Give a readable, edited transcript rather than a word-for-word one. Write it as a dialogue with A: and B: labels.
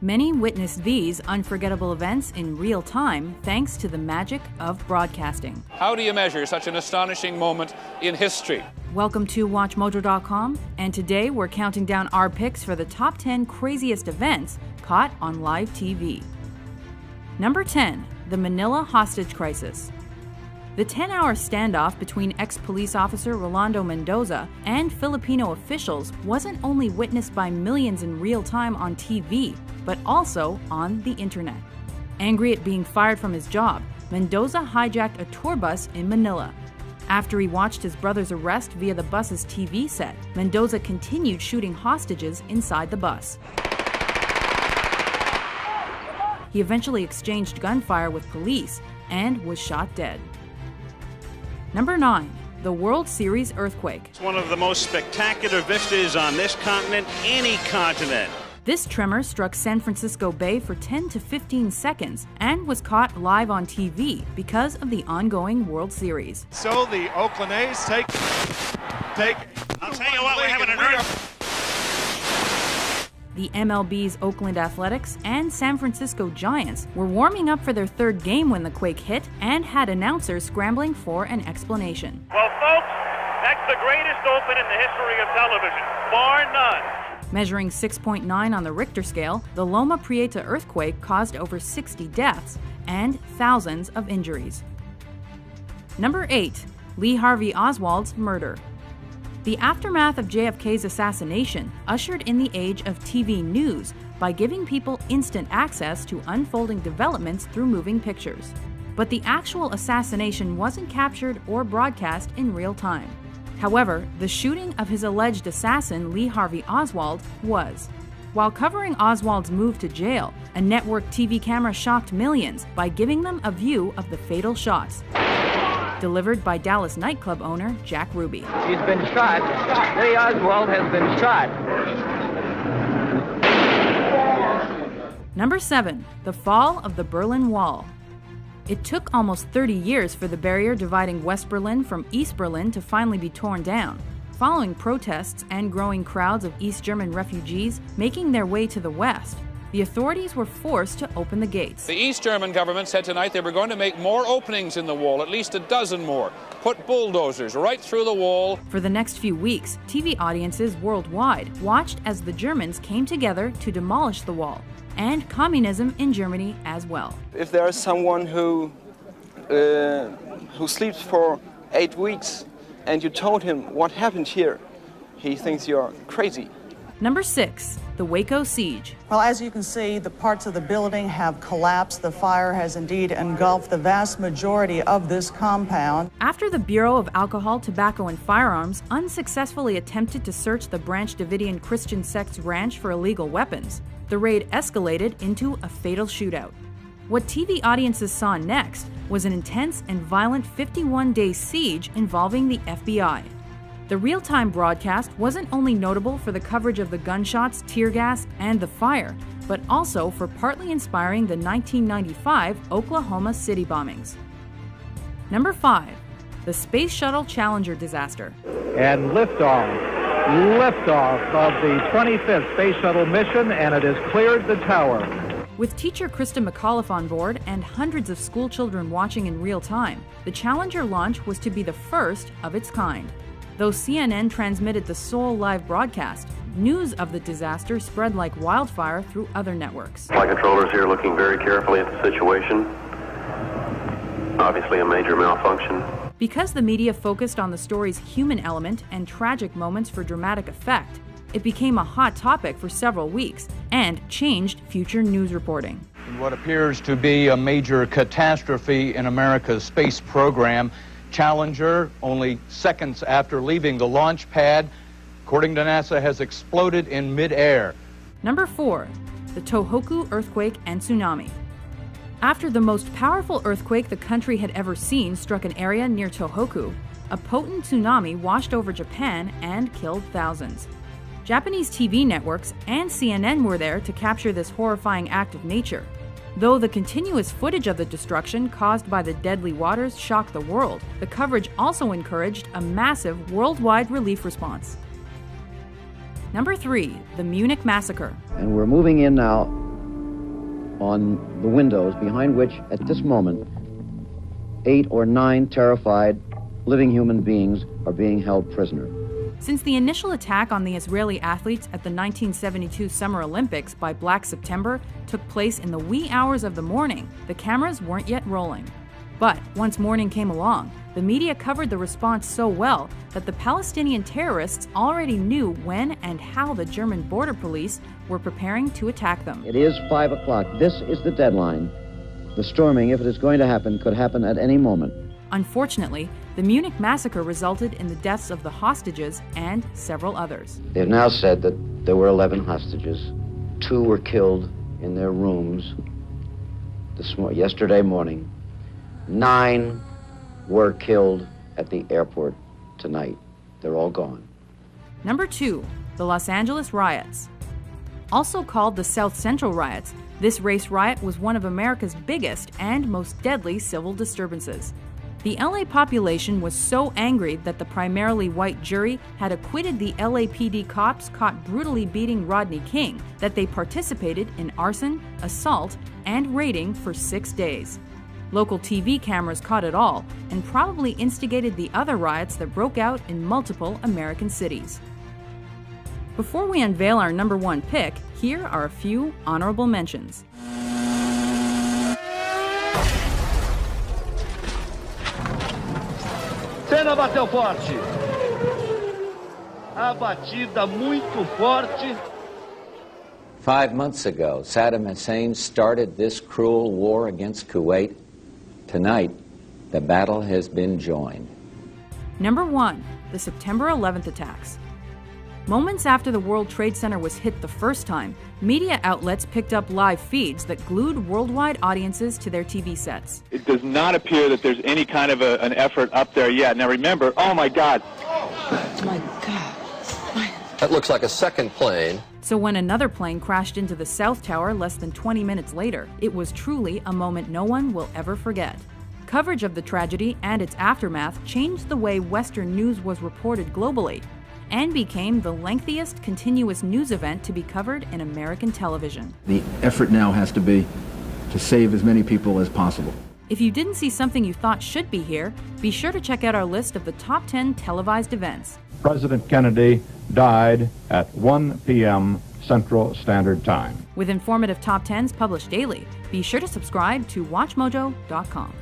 A: Many witnessed these unforgettable events in real time thanks to the magic of broadcasting.
B: How do you measure such an astonishing moment in history?
A: Welcome to WatchMojo.com, and today we're counting down our picks for the top 10 craziest events caught on live TV. Number 10, the Manila hostage crisis. The 10-hour standoff between ex-police officer Rolando Mendoza and Filipino officials wasn't only witnessed by millions in real time on TV, but also on the internet. Angry at being fired from his job, Mendoza hijacked a tour bus in Manila. After he watched his brother's arrest via the bus's TV set, Mendoza continued shooting hostages inside the bus. He eventually exchanged gunfire with police and was shot dead. Number 9, the World Series earthquake.
C: It's one of the most spectacular vistas on this continent, any continent.
A: This tremor struck San Francisco Bay for 10 to 15 seconds and was caught live on TV because of the ongoing World Series.
D: So the Oakland A's take.
C: I'll tell you what, we're having an earthquake.
A: The MLB's Oakland Athletics and San Francisco Giants were warming up for their third game when the quake hit and had announcers scrambling for an explanation.
E: Well, folks, that's the greatest open in the history of television, bar none.
A: Measuring 6.9 on the Richter scale, the Loma Prieta earthquake caused over 60 deaths and thousands of injuries. Number 8, Lee Harvey Oswald's murder. The aftermath of JFK's assassination ushered in the age of TV news by giving people instant access to unfolding developments through moving pictures. But the actual assassination wasn't captured or broadcast in real time. However, the shooting of his alleged assassin, Lee Harvey Oswald, was. While covering Oswald's move to jail, a network TV camera shocked millions by giving them a view of the fatal shots. Delivered by Dallas nightclub owner Jack Ruby.
F: He's been shot. Lee Oswald has been shot.
A: Number 7, the fall of the Berlin Wall. It took almost 30 years for the barrier dividing West Berlin from East Berlin to finally be torn down, following protests and growing crowds of East German refugees making their way to the West. The authorities were forced to open the gates.
B: The East German government said tonight they were going to make more openings in the wall, at least a dozen more. Put bulldozers right through the wall.
A: For the next few weeks, TV audiences worldwide watched as the Germans came together to demolish the wall, and communism in Germany as well.
G: If there is someone who sleeps for 8 weeks and you told him what happened here, he thinks you're crazy.
A: Number 6, the Waco siege.
H: Well, as you can see, the parts of the building have collapsed. The fire has indeed engulfed the vast majority of this compound.
A: After the Bureau of Alcohol, Tobacco, and Firearms unsuccessfully attempted to search the Branch Davidian Christian sect's ranch for illegal weapons, the raid escalated into a fatal shootout. What TV audiences saw next was an intense and violent 51-day siege involving the FBI. The real-time broadcast wasn't only notable for the coverage of the gunshots, tear gas, and the fire, but also for partly inspiring the 1995 Oklahoma City bombings. Number 5, the Space Shuttle Challenger disaster.
I: And liftoff of the 25th Space Shuttle mission, and it has cleared the tower.
A: With teacher Krista McAuliffe on board and hundreds of school children watching in real time, the Challenger launch was to be the first of its kind. Though CNN transmitted the sole live broadcast, news of the disaster spread like wildfire through other networks.
J: Flight controllers here looking very carefully at the situation. Obviously a major malfunction.
A: Because the media focused on the story's human element and tragic moments for dramatic effect, it became a hot topic for several weeks and changed future news reporting.
K: In what appears to be a major catastrophe in America's space program, Challenger, only seconds after leaving the launch pad, according to NASA, has exploded in midair.
A: Number 4, the Tohoku earthquake and tsunami. After the most powerful earthquake the country had ever seen struck an area near Tohoku, a potent tsunami washed over Japan and killed thousands. Japanese TV networks and CNN were there to capture this horrifying act of nature. Though the continuous footage of the destruction caused by the deadly waters shocked the world, the coverage also encouraged a massive worldwide relief response. Number 3, the Munich Massacre.
L: And we're moving in now on the windows behind which, at this moment, 8 or 9 terrified living human beings are being held prisoner.
A: Since the initial attack on the Israeli athletes at the 1972 Summer Olympics by Black September took place in the wee hours of the morning, the cameras weren't yet rolling. But once morning came along, the media covered the response so well that the Palestinian terrorists already knew when and how the German border police were preparing to attack them.
L: It is 5 o'clock. This is the deadline. The storming, if it is going to happen, could happen at any moment.
A: Unfortunately, the Munich massacre resulted in the deaths of the hostages and several others.
L: They've now said that there were 11 hostages. 2 were killed in their rooms yesterday morning. 9 were killed at the airport tonight. They're all gone.
A: Number 2, the Los Angeles riots. Also called the South Central riots, this race riot was one of America's biggest and most deadly civil disturbances. The LA population was so angry that the primarily white jury had acquitted the LAPD cops caught brutally beating Rodney King that they participated in arson, assault, and raiding for 6 days. Local TV cameras caught it all and probably instigated the other riots that broke out in multiple American cities. Before we unveil our number 1 pick, here are a few honorable mentions.
M: Senna bateu forte. A batida muito forte.
N: 5 months ago, Saddam Hussein started this cruel war against Kuwait. Tonight, the battle has been joined.
A: Number 1, the September 11th attacks. Moments after the World Trade Center was hit the first time, media outlets picked up live feeds that glued worldwide audiences to their TV sets.
O: It does not appear that there's any kind of an effort up there yet. Now remember, oh my God.
P: Oh my God.
Q: That looks like a second plane.
A: So when another plane crashed into the South Tower less than 20 minutes later, it was truly a moment no one will ever forget. Coverage of the tragedy and its aftermath changed the way Western news was reported globally, and became the lengthiest continuous news event to be covered in American television.
R: The effort now has to be to save as many people as possible.
A: If you didn't see something you thought should be here, be sure to check out our list of the top 10 televised events.
I: President Kennedy died at 1 p.m. Central Standard Time.
A: With informative top 10s published daily, be sure to subscribe to WatchMojo.com.